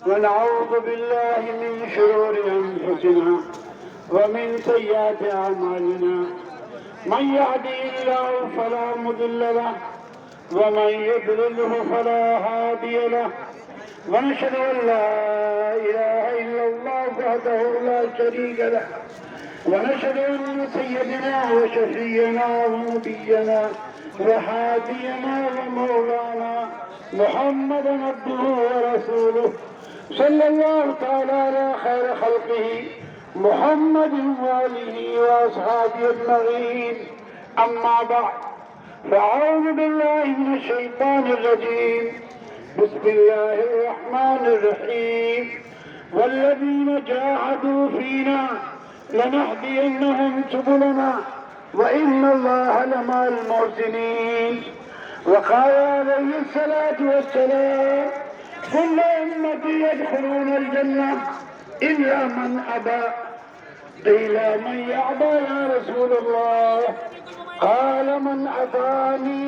ونعوذ بالله من شرور أنفسنا ومن سيئات أعمالنا. من يهده الله فلا مضل له ومن يضلله فلا هادي له. ونشهد أن لا إله إلا الله وحده لا شريك له. ونشهد أن سيدنا وشفينا ونبينا وهادينا ومولانا محمدا عبده ورسوله صلى الله تعالى على خير خلقه محمد وآله وأصحابه أجمعين. أما بعد، فأعوذ بالله من الشيطان الرجيم. بسم الله الرحمن الرحيم. والذين جاهدوا فينا لنهدينهم سبلنا وإن الله لمع المحسنين. وقال عليه الصلاة والسلام: كل أمتي يدخلون الجنة إلا من أبى. قيل: من يأبى يا رسول الله؟ قال: من أطاعني